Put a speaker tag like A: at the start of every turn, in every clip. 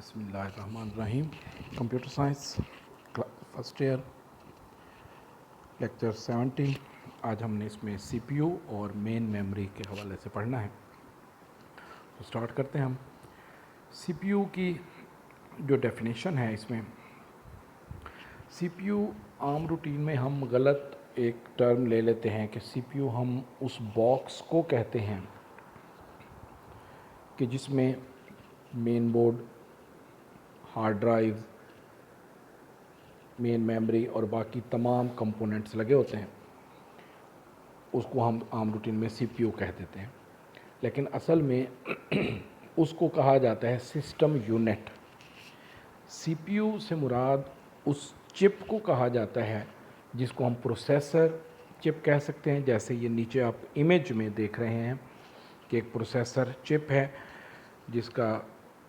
A: बिस्मिल्लाहिर्रहमानिर्रहीम। Computer science first year lecture 70। आज हमने इसमें सीपीयू और मेन मेमोरी के हवाले से पढ़ना है। तो स्टार्ट करते हैं हम। सीपीयू की जो डेफिनेशन है, इसमें सीपीयू आम रूटीन में हम गलत एक टर्म ले लेते हैं कि सीपीयू हम उस बॉक्स को कहते हैं कि जिसमें main board, hard drive, main memory और बाकी तमाम कंपोनेंट्स लगे होते हैं। उसको हम आम रूटीन में सीपीयू कह देते हैं, लेकिन असल में उसको कहा जाता है सिस्टम यूनिट। सीपीयू से मुराद उस चिप को कहा जाता है जिसको हम प्रोसेसर चिप कह सकते हैं। जैसे ये नीचे आप इमेज में देख रहे हैं कि एक प्रोसेसर चिप है जिसका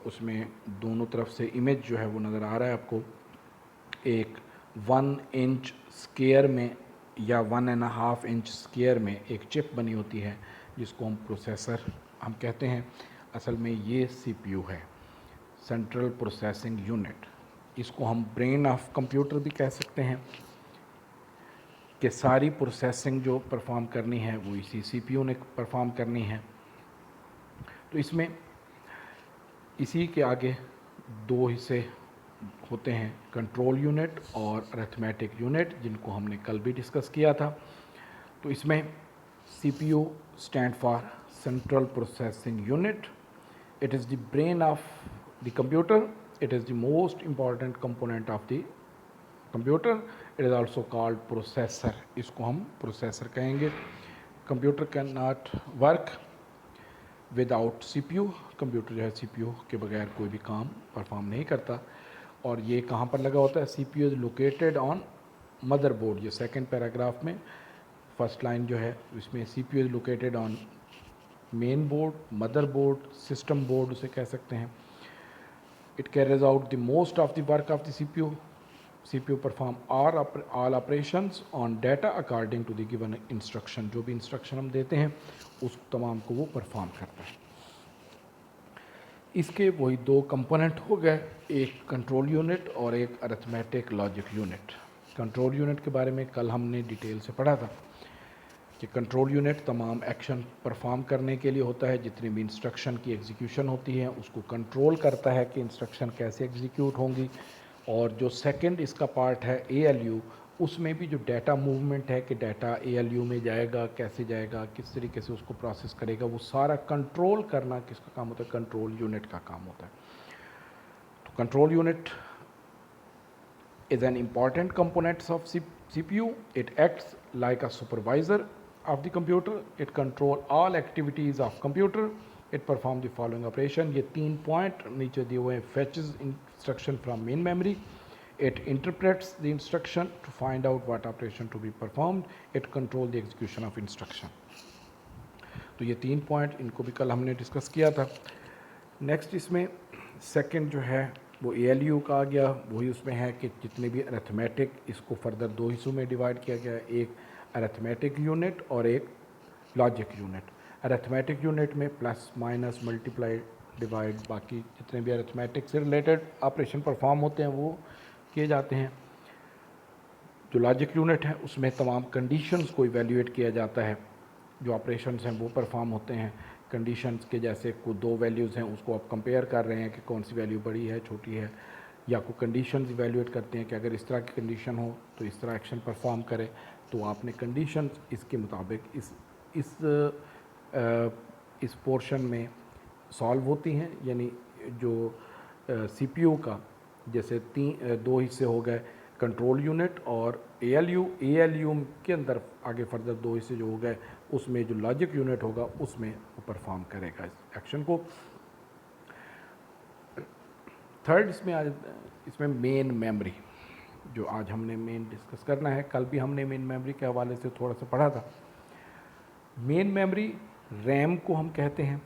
A: उसमें दोनों तरफ से इमेज जो है वो नज़र आ रहा है आपको। एक 1 इंच स्क्वायर में या 1.5 इंच स्क्वायर में एक चिप बनी होती है जिसको हम प्रोसेसर हम कहते हैं। असल में ये सीपीयू है, सेंट्रल प्रोसेसिंग यूनिट। इसको हम ब्रेन ऑफ कंप्यूटर भी कह सकते हैं कि सारी प्रोसेसिंग जो परफॉर्म करनी है वो इसी सीपीयू ने परफॉर्म करनी है। तो इसमें इसी के आगे दो हिस्से होते हैं, कंट्रोल यूनिट और अरिथमेटिक यूनिट, जिनको हमने कल भी डिस्कस किया था। तो इसमें CPU stand for central processing unit. It is the brain of the computer. It is the most important component of the computer. It is also called processor. इसको हम प्रोसेसर कहेंगे। Computer can not work without CPU. Computer जो है CPU के बगैर कोई भी काम परफॉर्म नहीं करता। और ये कहाँ पर लगा होता है? CPU is located on motherboard. ये सेकंड पैराग्राफ में फर्स्ट लाइन जो है इसमें CPU is located on main board, motherboard, system board उसे कह सकते हैं। It carries out the most of the work of the CPU. CPU perform all operations on data according to the given instruction. जो भी instruction हम देते हैं उस तमाम को वो परफॉर्म करता है। इसके वही दो कंपोनेंट हो गए, एक कंट्रोल यूनिट और एक arithmetic logic unit. Control unit के बारे में कल हमने डिटेल से पढ़ा था कि कंट्रोल यूनिट तमाम एक्शन परफॉर्म करने के लिए होता है। जितनी भी इंस्ट्रक्शन की एग्जीक्यूशन होती है उसको कंट्रोल करता है कि इंस्ट्रक्शन कैसे एग्जीक्यूट होंगी। और जो सेकंड इसका पार्ट है एएलयू, उसमें भी जो डाटा मूवमेंट है कि डाटा एएलयू में जाएगा, कैसे जाएगा, किस तरीके से उसको प्रोसेस करेगा, वो सारा कंट्रोल करना किसका काम होता है? कंट्रोल यूनिट का काम होता है। तो control unit is an important component of CPU. It acts like a supervisor of the computer. It control all activities of computer. It perform the following operation. ये 3 पॉइंट नीचे दिए हुए हैं। fetches instruction from main memory. It interprets the instruction to find out what operation to be performed. It control the execution of instruction. तो ये 3 point, इनको भी कल हमने डिस्कस किया था। नेक्स्ट इसमें सेकंड जो है वो एएलयू का आ गया। वही उसमें है कि जितने भी अरिथमेटिक, इसको फर्दर दो हिस्सों में डिवाइड किया गया है, एक अरिथमेटिक यूनिट और एक लॉजिक यूनिट। अरिथमेटिक यूनिट में प्लस, माइनस, मल्टीप्लाई, डिवाइड, बाकी जितने भी अरिथमेटिक से रिलेटेड ऑपरेशन परफॉर्म होते हैं वो किए जाते हैं। जो लॉजिक यूनिट है उसमें तमाम कंडीशंस को इवेल्यूएट किया जाता है। जो ऑपरेशंस हैं वो परफॉर्म होते हैं कंडीशंस के, जैसे कोई दो वैल्यूज़ हैं उसको आप कंपेयर कर रहे हैं कि कौन सी वैल्यू बड़ी है, छोटी है, या कोई कंडीशंस इवेल्यूएट करते हैं कि अगर इस तरह की कंडीशन हो तो इस तरह एक्शन परफॉर्म करे। तो आपने कंडीशंस इसके मुताबिक इस पोर्शन में सॉल्व होती हैं। यानी जो सीपीयू का जैसे दो हिस्से हो गए, कंट्रोल यूनिट और एएलयू के अंदर आगे फर्दर दो हिस्से जो हो गए, उसमें जो लॉजिक यूनिट होगा उसमें वो परफॉर्म करेगा इस एक्शन को। थर्ड इसमें मेन मेमोरी, जो आज हमने मेन डिस्कस करना है। कल भी हमने मेन मेमोरी के हवाले से थोड़ा सा पढ़ा था। मेन मेमोरी रैम को हम कहते हैं।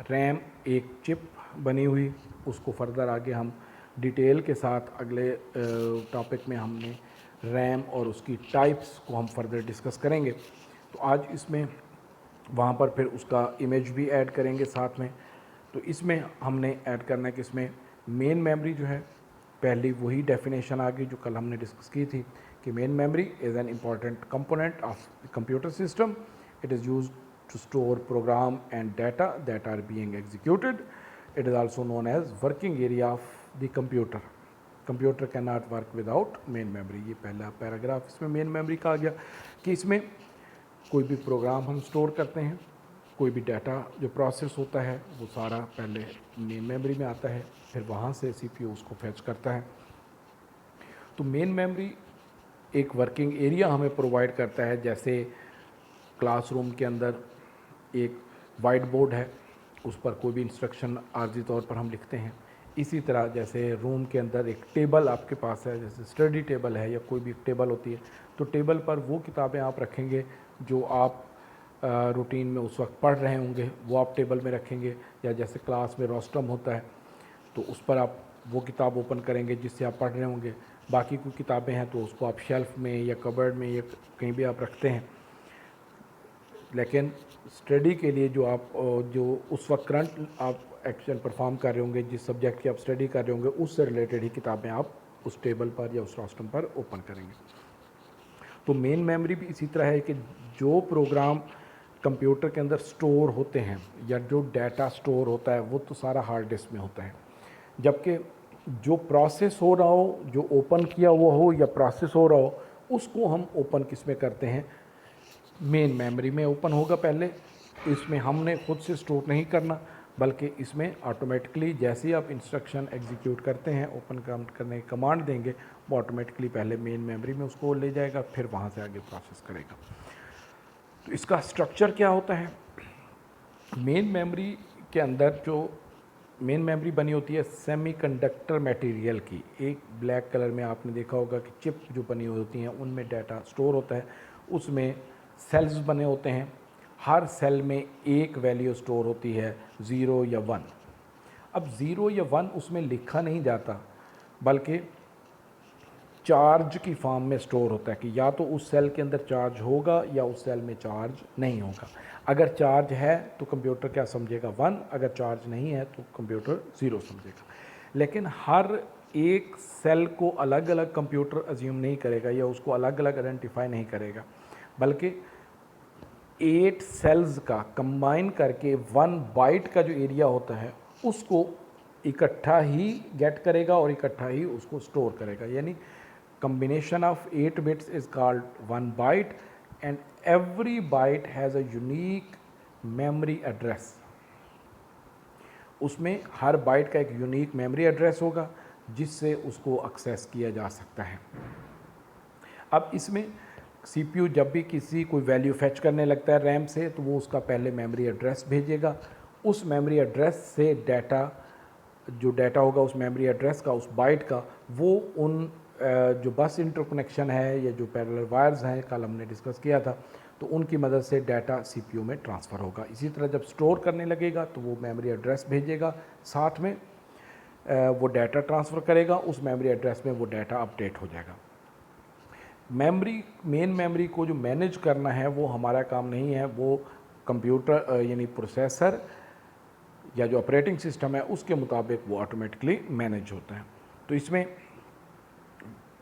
A: रैम एक चिप बनी हुई, उसको फर्दर आगे हम डिटेल के साथ अगले टॉपिक में हमने रैम और उसकी टाइप्स को हम फर्दर डिस्कस करेंगे। तो आज इसमें वहाँ पर फिर उसका इमेज भी ऐड करेंगे साथ में। तो इसमें हमने ऐड करना है कि इसमें मेन मेमोरी जो है, पहली वही डेफिनेशन आ गई जो कल हमने डिस्कस की थी कि main memory is an important component of the computer system. It is used to store program and data that are being executed. It is also known as working area of the computer. Computer cannot work without main memory. ये पहला paragraph इसमें main memory का आ गया कि इसमें कोई भी programme हम स्टोर करते हैं, कोई भी डाटा जो प्रोसेस होता है वो सारा पहले मेन मेमोरी में आता है, फिर वहाँ से सीपीयू उसको फैच करता है. तो मेन मेमोरी एक वर्किंग एरिया हमें प्रोवाइड करता है. जैसे क्लासरूम के अंदर एक वाइट बोर्ड है, उस पर कोई भी इंस्ट्रक्शन आर्जी तौर पर हम लिखते हैं. इसी तरह जैसे रूम के अंदर एक टेबल आपके पास है, जैसे स्टडी टेबल है या कोई भी टेबल होती है, तो टेबल पर वो किताबें आप रखेंगे जो आप रूटीन में उस वक्त पढ़ रहे होंगे, वो आप टेबल में रखेंगे. या जैसे क्लास में रोस्टम होता है तो उस पर आप वो किताब ओपन करेंगे जिससे आप पढ़ रहे होंगे. बाकी कोई किताबें हैं तो उसको आप शेल्फ़ में या कबर्ड में या कहीं भी आप रखते हैं. लेकिन स्टडी के लिए जो उस वक्त करंट आप एक्शन परफॉर्म कर रहे होंगे, जिस सब्जेक्ट की आप स्टडी कर रहे होंगे, उससे रिलेटेड ही किताबें आप उस टेबल पर या उस रोस्टम पर ओपन करेंगे. तो मेन मेमोरी भी इसी तरह है कि जो प्रोग्राम कंप्यूटर के अंदर स्टोर होते हैं या जो डाटा स्टोर होता है वो तो सारा हार्ड डिस्क में होता है, जबकि जो प्रोसेस हो रहा हो, जो ओपन किया हुआ हो या प्रोसेस हो रहा हो, उसको हम ओपन किस में करते हैं, मेन मेमोरी में ओपन होगा पहले. इसमें हमने खुद से स्टोर नहीं करना, बल्कि इसमें ऑटोमेटिकली जैसे ही आप इंस्ट्रक्शन एग्जीक्यूट करते हैं, ओपन करने की कमांड देंगे, वो ऑटोमेटिकली पहले मेन मेमोरी में उसको ले जाएगा, फिर वहाँ से आगे प्रोसेस करेगा. तो इसका स्ट्रक्चर क्या होता है, मेन मेमोरी के अंदर जो मेन मेमोरी बनी होती है सेमीकंडक्टर मटेरियल की. एक ब्लैक कलर में आपने देखा होगा कि चिप जो बनी हुई होती हैं उनमें डाटा स्टोर होता है. उसमें सेल्स बने होते हैं, हर सेल में एक वैल्यू स्टोर होती है, 0 या 1. अब 0 या 1 उसमें लिखा नहीं जाता, बल्कि चार्ज की फॉर्म में स्टोर होता है कि या तो उस सेल के अंदर चार्ज होगा या उस सेल में चार्ज नहीं होगा. अगर चार्ज है तो कंप्यूटर क्या समझेगा, 1. अगर चार्ज नहीं है तो कंप्यूटर 0 समझेगा. लेकिन हर एक सेल को अलग अलग कंप्यूटर अज्यूम नहीं करेगा या उसको अलग अलग आइडेंटिफाई नहीं करेगा, बल्कि 8 सेल्स का कंबाइन करके 1 बाइट का जो एरिया होता है उसको इकट्ठा ही गेट करेगा और इकट्ठा ही उसको स्टोर करेगा. यानी combination of 8 bits is called 1 byte and every byte has a unique memory address. उसमें हर बाइट का एक यूनिक मेमोरी एड्रेस होगा जिससे उसको एक्सेस किया जा सकता है. अब इसमें सीपीयू जब भी किसी कोई वैल्यू फैच करने लगता है रैम से, तो वो उसका पहले मेमोरी एड्रेस भेजेगा. उस मेमोरी एड्रेस से जो डाटा होगा उस मेमोरी एड्रेस का, उस बाइट का, वो उन जो बस इंटरकनेक्शन है या जो पैरेलल वायर्स हैं कल हमने डिस्कस किया था, तो उनकी मदद से डाटा सीपीयू में ट्रांसफ़र होगा. इसी तरह जब स्टोर करने लगेगा तो वो मेमोरी एड्रेस भेजेगा, साथ में वो डाटा ट्रांसफ़र करेगा, उस मेमोरी एड्रेस में वो डाटा अपडेट हो जाएगा. मेन मेमोरी को जो मैनेज करना है वो हमारा काम नहीं है, वो कंप्यूटर यानी प्रोसेसर या जो ऑपरेटिंग सिस्टम है उसके मुताबिक वो ऑटोमेटिकली मैनेज होता है. तो इसमें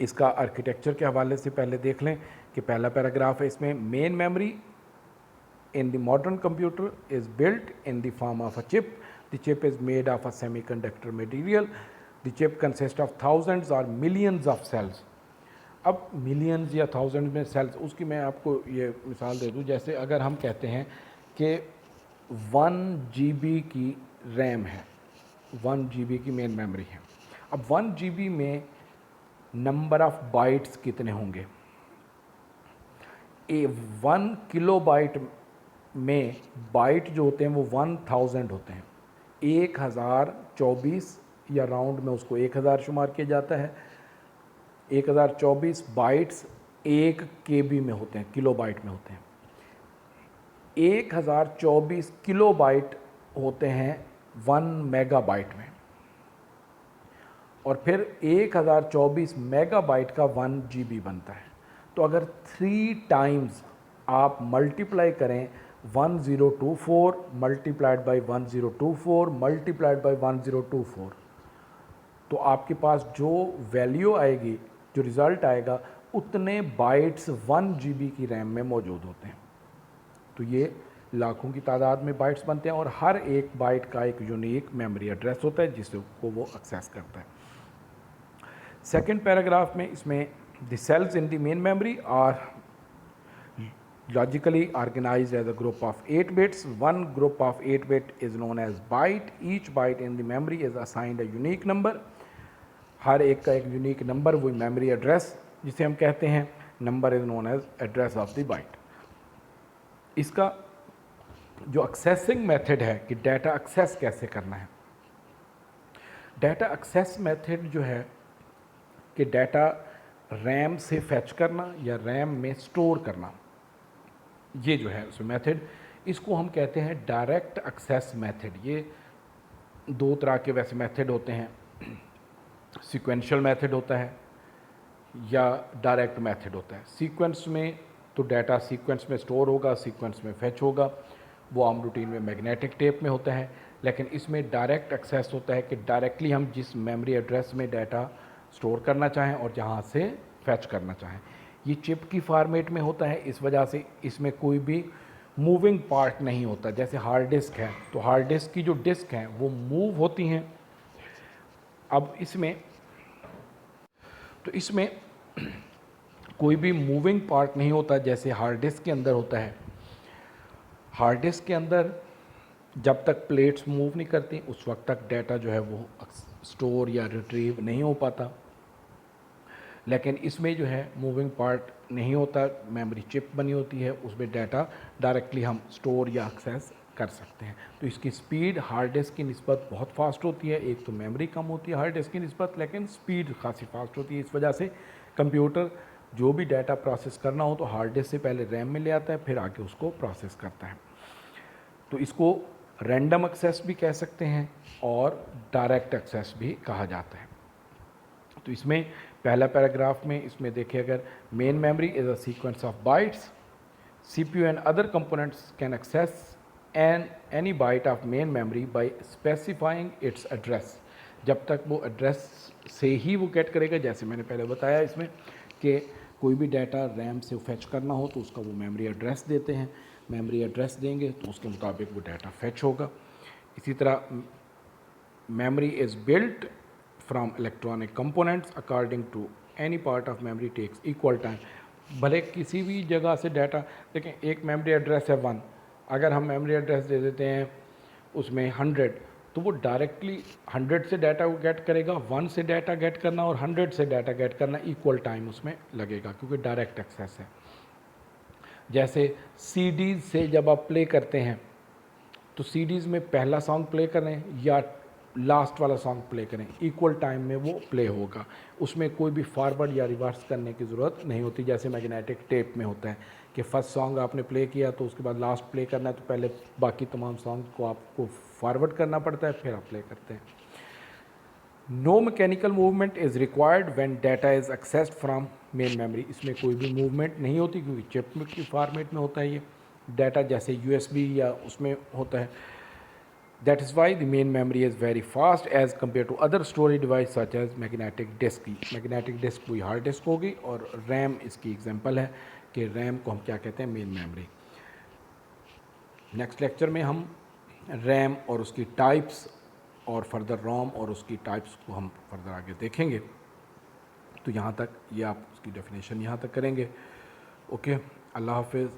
A: इसका आर्किटेक्चर के हवाले से पहले देख लें कि पहला पैराग्राफ है इसमें, main memory in the modern computer is built in the form of a chip. The chip is made of a semiconductor material. The chip consist of thousands और मिलियंस ऑफ सेल्स. अब millions या thousand में sales, उसकी मैं आपको ये मिसाल दे दूँ. जैसे अगर हम कहते हैं कि 1 GB की रैम है, 1 GB की मेन मेमोरी है. अब 1 GB में नंबर ऑफ बाइट्स कितने होंगे, 1 किलोबाइट में बाइट जो होते हैं वो 1000 होते हैं. 1024 या राउंड में उसको 1000 शुमार किया जाता है. 1024 बाइट्स 1 KB में होते हैं, किलोबाइट में होते हैं. 1024 किलोबाइट होते हैं 1 मेगाबाइट में, और फिर 1024 मेगाबाइट का 1 GB बनता है. तो अगर 3 टाइम्स आप मल्टीप्लाई करें 1024 मल्टीप्लाइड बाई 1024 मल्टीप्लाइड बाई 1024, तो आपके पास जो वैल्यू आएगी, जो रिज़ल्ट आएगा, उतने बाइट्स 1 GB की रैम में मौजूद होते हैं। तो ये लाखों की तादाद में बाइट्स बनते हैं और हर एक बाइट का एक यूनिक मेमोरी एड्रेस होता है जिसको वो एक्सेस करता है। सेकेंड पैराग्राफ में इसमें the cells in the main memory are logically organized as a group of 8 bits. One group of 8 bit is known as byte. Each byte in the memory is assigned a unique number. हर एक का एक unique number, वही memory address जिसे हम कहते हैं, number is known as address of the byte. इसका जो एक्सेसिंग मेथड है कि डाटा एक्सेस कैसे करना है, डाटा एक्सेस मेथड जो है कि डाटा रैम से फैच करना या रैम में स्टोर करना, ये जो है उसमें मेथड, इसको हम कहते हैं डायरेक्ट एक्सेस मेथड। ये दो तरह के वैसे मेथड होते हैं, सीक्वेंशियल मेथड होता है या डायरेक्ट मेथड होता है। सीक्वेंस में तो डाटा सीक्वेंस में स्टोर होगा, सीक्वेंस में फैच होगा, वो आम रूटीन में मैग्नेटिक टेप में होता है। लेकिन इसमें डायरेक्ट एक्सेस होता है कि डायरेक्टली हम जिस मेमोरी एड्रेस में डाटा स्टोर करना चाहें और जहाँ से फैच करना चाहें, ये चिप की फॉर्मेट में होता है। इस वजह से इसमें कोई भी मूविंग पार्ट नहीं होता। जैसे हार्ड डिस्क है तो हार्ड डिस्क की जो डिस्क हैं वो मूव होती हैं। अब इसमें कोई भी मूविंग पार्ट नहीं होता जैसे हार्ड डिस्क के अंदर होता है। हार्ड डिस्क के अंदर जब तक प्लेट्स मूव नहीं करती उस वक्त तक डाटा जो है वो स्टोर या रिट्रीव नहीं हो पाता। लेकिन इसमें जो है मूविंग पार्ट नहीं होता, मेमोरी चिप बनी होती है, उसमें डाटा डायरेक्टली हम स्टोर या एक्सेस कर सकते हैं। तो इसकी स्पीड हार्ड डिस्क की निस्बत बहुत फास्ट होती है। एक तो मेमोरी कम होती है हार्ड डिस्क की निस्बत, लेकिन स्पीड खासी फास्ट होती है। इस वजह से कंप्यूटर जो भी डाटा प्रोसेस करना हो तो हार्ड डिस्क से पहले रैम में ले आता है, फिर आगे उसको प्रोसेस करता है। तो इसको रैंडम एक्सेस भी कह सकते हैं और डायरेक्ट एक्सेस भी कहा जाता है। तो इसमें पहला पैराग्राफ में इसमें देखिए, अगर main memory is a sequence of bytes, CPU and other components can access any byte of main memory by specifying its address. जब तक वो एड्रेस से ही वो गेट करेगा, जैसे मैंने पहले बताया इसमें कि कोई भी डाटा रैम से फैच करना हो तो उसका वो मेमोरी एड्रेस देते हैं, मेमोरी एड्रेस देंगे तो उसके मुताबिक वो डाटा फैच होगा। इसी तरह memory is built from electronic components according to any part of memory takes equal time। भले किसी भी जगह से डाटा देखें, एक मेमोरी एड्रेस है 1, अगर हम मेमोरी एड्रेस दे देते हैं उसमें 100, तो वो डायरेक्टली 100 से डाटा गेट करेगा। 1 से डाटा गेट करना और 100 से डाटा गेट करना इक्वल टाइम उसमें लगेगा, क्योंकि डायरेक्ट एक्सेस है। जैसे CDs से जब आप प्ले करते हैं तो CDs में पहला सॉन्ग प्ले करें या लास्ट वाला सॉन्ग प्ले करें, इक्वल टाइम में वो प्ले होगा। उसमें कोई भी फॉरवर्ड या रिवर्स करने की ज़रूरत नहीं होती, जैसे मैग्नेटिक टेप में होता है कि फर्स्ट सॉन्ग आपने प्ले किया तो उसके बाद लास्ट प्ले करना है तो पहले बाकी तमाम सॉन्ग को आपको फॉरवर्ड करना पड़ता है, फिर आप प्ले करते हैं। No mechanical movement is required when data is accessed from main memory. इसमें कोई भी मूवमेंट नहीं होती क्योंकि चिप की फॉर्मेट में होता है ये डाटा, जैसे USB या उसमें होता है। That is why the main memory is very fast as compared to other storage device such as magnetic disk। Magnetic disk वही हार्ड डिस्क होगी और रैम इसकी एग्जांपल है कि रैम को हम क्या कहते हैं, मेन मेमोरी। नेक्स्ट लेक्चर में हम रैम और उसकी टाइप्स और फर्दर रोम और उसकी टाइप्स को हम फर्दर आगे देखेंगे। तो यहाँ तक ये आप उसकी डेफिनेशन यहाँ तक करेंगे। ओके, अल्लाह हाफिज़।